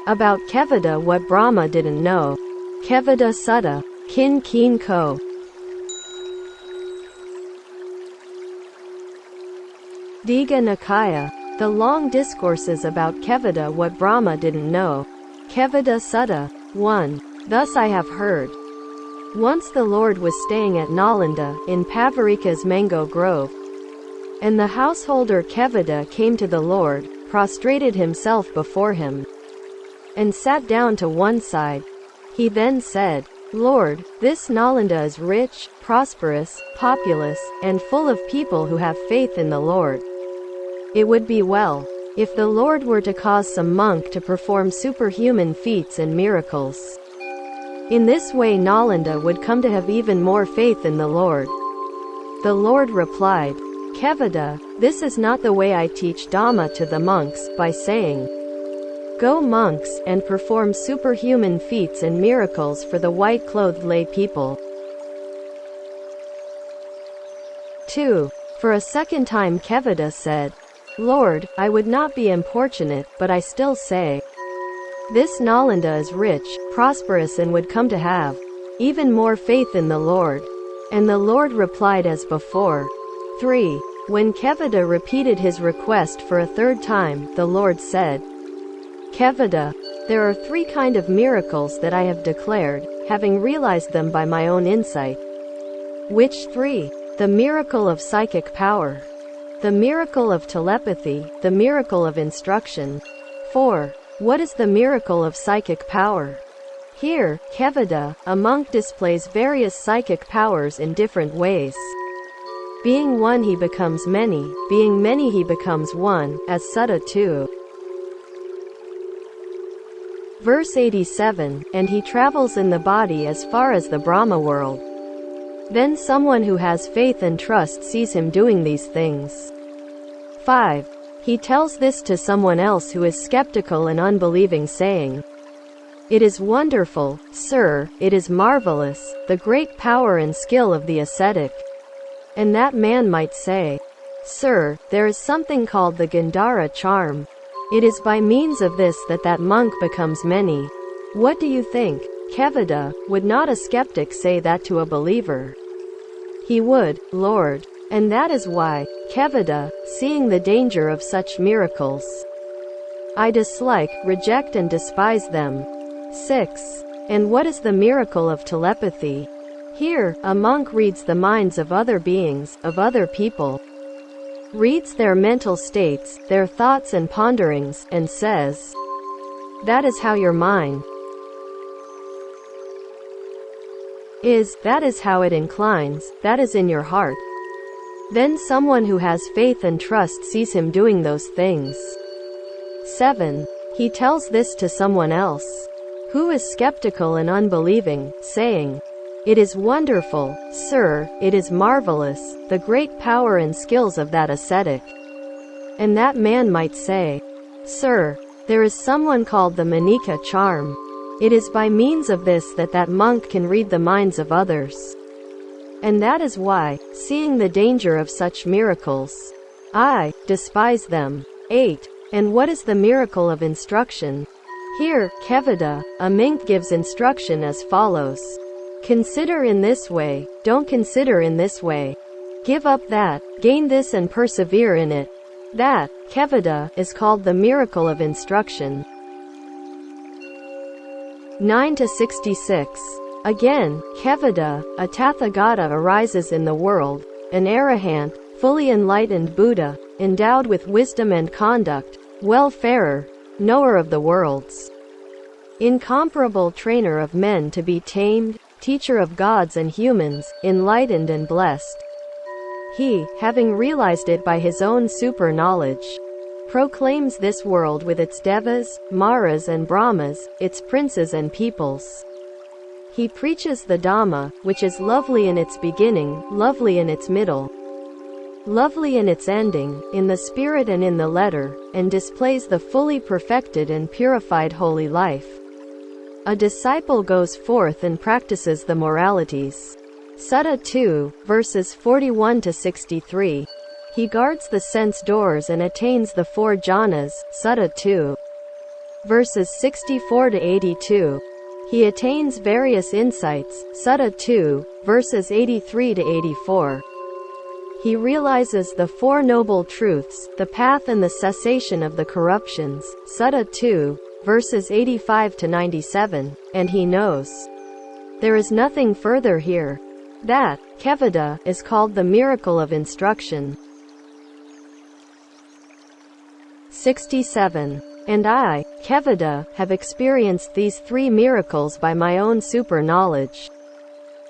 About Kevaddha what Brahma didn't know. Kevaddha Sutta. Kinh Kiên Co. Digha Nikaya. The long discourses about Kevaddha what Brahma didn't know. Kevaddha Sutta. 1. Thus I have heard. Once the Lord was staying at Nalanda, in Pavarika's mango grove. And the householder Kevaddha came to the Lord, prostrated himself before him, and sat down to one side. He then said, Lord, this Nalanda is rich, prosperous, populous, and full of people who have faith in the Lord. It would be well if the Lord were to cause some monk to perform superhuman feats and miracles. In this way Nalanda would come to have even more faith in the Lord. The Lord replied, Kevaddha, this is not the way I teach Dhamma to the monks, by saying, Go monks, and perform superhuman feats and miracles for the white-clothed lay people. 2. For a second time Kevaddha said, Lord, I would not be importunate, but I still say, this Nalanda is rich, prosperous and would come to have even more faith in the Lord. And the Lord replied as before. 3. When Kevaddha repeated his request for a third time, the Lord said, Kevaddha, there are 3 kinds of miracles that I have declared, having realized them by my own insight. Which 3? The miracle of psychic power, the miracle of telepathy, the miracle of instruction. 4. What is the miracle of psychic power? Here, Kevaddha, a monk displays various psychic powers in different ways. Being one he becomes many, being many he becomes one, as Sutta 2. Verse 87, and he travels in the body as far as the Brahma world. Then someone who has faith and trust sees him doing these things. 5. He tells this to someone else who is skeptical and unbelieving, saying, It is wonderful, sir, it is marvelous, the great power and skill of the ascetic. And that man might say, Sir, there is something called the Gandhara charm. It is by means of this that that monk becomes many. What do you think, Kevaddha? Would not a skeptic say that to a believer? He would, Lord. And that is why, Kevaddha, seeing the danger of such miracles, I dislike, reject and despise them. 6. And what is the miracle of telepathy? Here, a monk reads the minds of other beings, of other people, reads their mental states, their thoughts and ponderings, and says, That is how your mind is, that is how it inclines, that is in your heart. Then someone who has faith and trust sees him doing those things. 7. He tells this to someone else, who is skeptical and unbelieving, saying, It is wonderful, sir, it is marvelous, the great power and skills of that ascetic. And that man might say, Sir, there is someone called the Manika charm. It is by means of this that that monk can read the minds of others. And that is why, seeing the danger of such miracles, I despise them. 8. And what is the miracle of instruction? Here, Kevaddha, a monk gives instruction as follows. Consider in this way, don't consider in this way. Give up that, gain this and persevere in it. That, Kevaddha, is called the miracle of instruction. 9-66. Again, Kevaddha, a Tathagata arises in the world, an arahant, fully enlightened Buddha, endowed with wisdom and conduct, well-farer, knower of the worlds, incomparable trainer of men to be tamed, teacher of gods and humans, enlightened and blessed. He, having realized it by his own super-knowledge, proclaims this world with its devas, maras and brahmas, its princes and peoples. He preaches the Dhamma, which is lovely in its beginning, lovely in its middle, lovely in its ending, in the spirit and in the letter, and displays the fully perfected and purified holy life. A disciple goes forth and practices the moralities. Sutta 2, verses 41-63. He guards the sense doors and attains the 4 jhanas. Sutta 2. verses 64 to 82. He attains various insights, Sutta 2, verses 83 to 84. He realizes the Four Noble Truths, the path and the cessation of the corruptions, Sutta 2, verses 85 to 97, and he knows there is nothing further here. That, Kevaddha, is called the miracle of instruction. 67. And I, Kevaddha, have experienced these three miracles by my own super knowledge.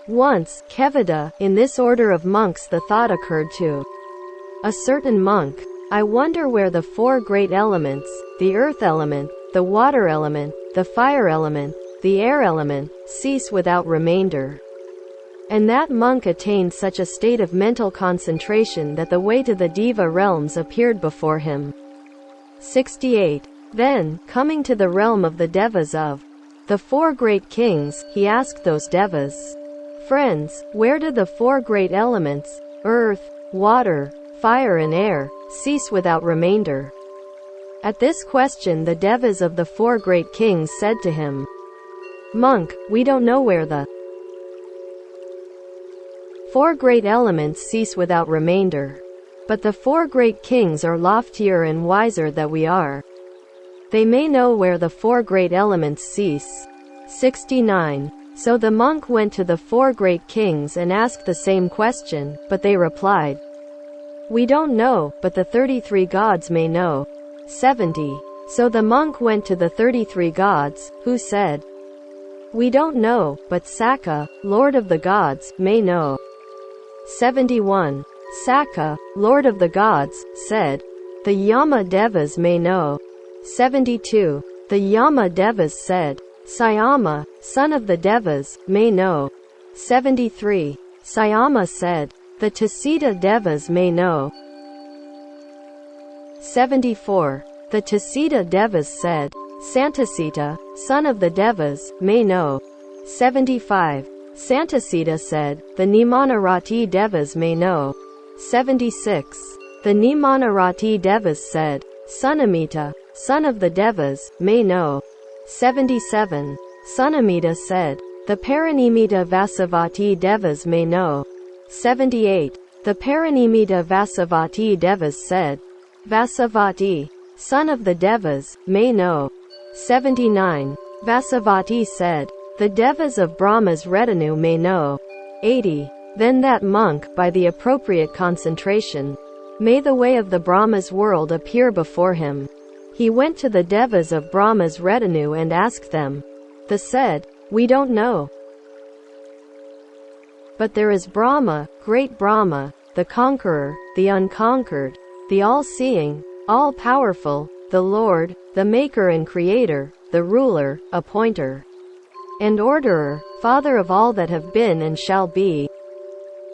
Once, Kevaddha, in this order of monks the thought occurred to a certain monk, I wonder where the four great elements, the earth element, the water element, the fire element, the air element, cease without remainder. And that monk attained such a state of mental concentration that the way to the Deva realms appeared before him. 68. Then, coming to the realm of the Devas of the four great kings, he asked those Devas, Friends, where do the four great elements, earth, water, fire and air, cease without remainder? At this question the Devas of the four great kings said to him, Monk, we don't know where the four great elements cease without remainder. But the four great kings are loftier and wiser than we are. They may know where the four great elements cease. 69. So the monk went to the four great kings and asked the same question, but they replied, We don't know, but the 33 gods may know. 70. So the monk went to the 33 gods, who said, We don't know, but Sakka, Lord of the gods, may know. 71. Sakka, Lord of the gods, said, The Yama Devas may know. 72. The Yama Devas said, Syama, son of the Devas, may know. 73. Syama said, The Tasita Devas may know. 74. The Tasita Devas said, Santasita, son of the Devas, may know. 75. Santasita said, The Nimanarati Devas may know. 76. The Nimanarati Devas said, Sunamita, son of the Devas, may know. 77. Sunamita said, The Paranimita Vasavati Devas may know. 78. The Paranimita Vasavati Devas said, Vasavati, son of the Devas, may know. 79. Vasavati said, The Devas of Brahma's retinue may know. 80. Then that monk, by the appropriate concentration, made the way of the Brahma's world appear before him. He went to the Devas of Brahma's retinue and asked them. They said, We don't know. But there is Brahma, great Brahma, the conqueror, the unconquered, the all-seeing, all-powerful, the Lord, the maker and creator, the ruler, appointer, and orderer, Father of all that have been and shall be.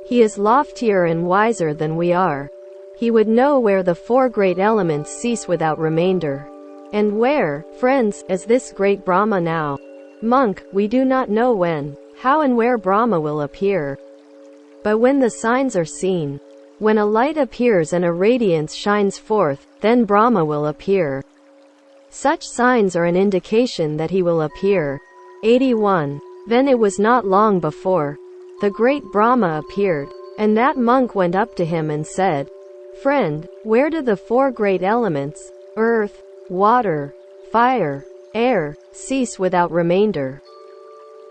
He is loftier and wiser than we are. He would know where the four great elements cease without remainder. And where, friends, is this great Brahma now? Monk, we do not know when, how and where Brahma will appear. But when the signs are seen, when a light appears and a radiance shines forth, then Brahma will appear. Such signs are an indication that he will appear. 81. Then it was not long before the great Brahma appeared, and that monk went up to him and said, Friend, where do the four great elements, earth, water, fire, air, cease without remainder?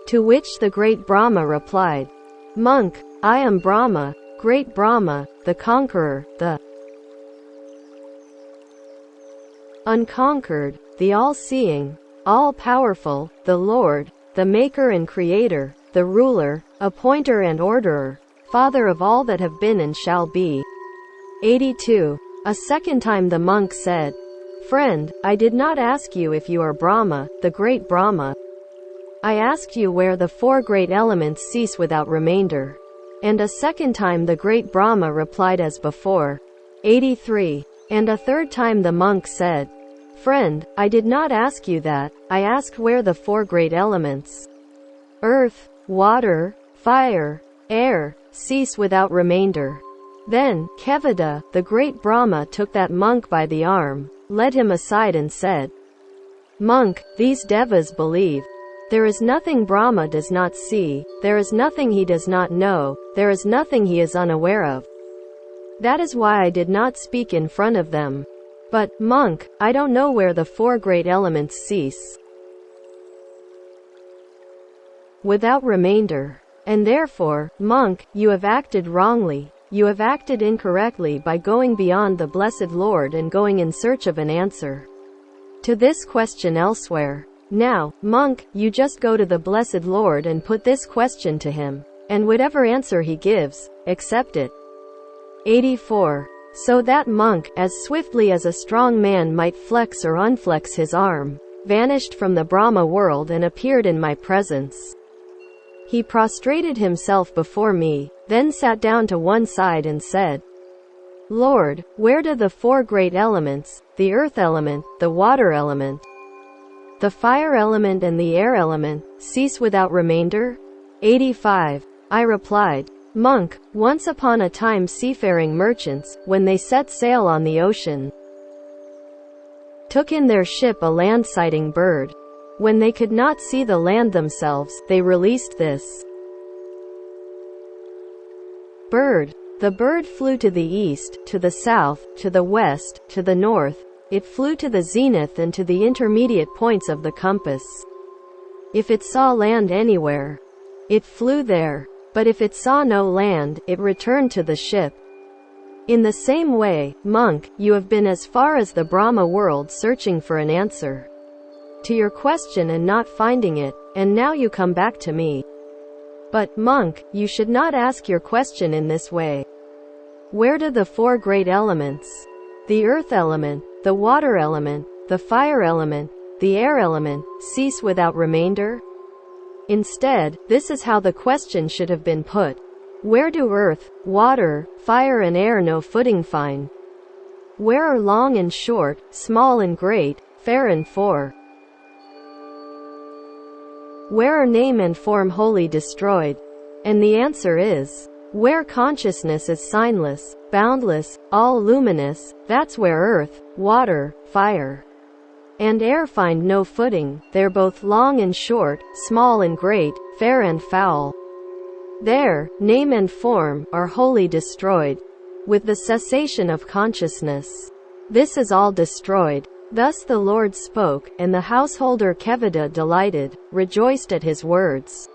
To which the great Brahma replied, Monk, I am Brahma, great Brahma, the conqueror, the unconquered, the all-seeing, all-powerful, the Lord, the maker and creator, the ruler, appointer and orderer, Father of all that have been and shall be. 82. A second time the monk said, Friend, I did not ask you if you are Brahma, the great Brahma. I asked you where the four great elements cease without remainder. And a second time the great Brahma replied as before. 83. And a third time the monk said, Friend, I did not ask you that, I asked where the four great elements, earth, water, fire, air, cease without remainder. Then, Kevaddha, the great Brahma took that monk by the arm, led him aside and said, Monk, these devas believe. There is nothing Brahma does not see, there is nothing he does not know, there is nothing he is unaware of. That is why I did not speak in front of them. But, monk, I don't know where the four great elements cease without remainder. And therefore, monk, you have acted wrongly. You have acted incorrectly by going beyond the Blessed Lord and going in search of an answer to this question elsewhere. Now, monk, you just go to the Blessed Lord and put this question to him, and whatever answer he gives, accept it. 84. So that monk, as swiftly as a strong man might flex or unflex his arm, vanished from the Brahma world and appeared in my presence. He prostrated himself before me, then sat down to one side and said, Lord, where do the four great elements, the earth element, the water element, the fire element and the air element, cease without remainder? 85. I replied, Monk, once upon a time seafaring merchants, when they set sail on the ocean, took in their ship a land-sighting bird. When they could not see the land themselves, they released this bird. The bird flew to the east, to the south, to the west, to the north. It flew to the zenith and to the intermediate points of the compass. If it saw land anywhere, it flew there. But if it saw no land, it returned to the ship. In the same way, monk, you have been as far as the Brahma world searching for an answer to your question and not finding it, and now you come back to me. But, monk, you should not ask your question in this way. Where do the four great elements, the earth element, the water element, the fire element, the air element, cease without remainder? Instead, this is how the question should have been put. Where do earth, water, fire and air no footing find? Where are long and short, small and great, fair and four? Where are name and form wholly destroyed? And the answer is, where consciousness is signless, boundless, all luminous, that's where earth, water, fire, and air find no footing. They're both long and short, small and great, fair and foul. There, name and form are wholly destroyed. With the cessation of consciousness, this is all destroyed. Thus the Lord spoke, and the householder Kevaddha delighted, rejoiced at his words.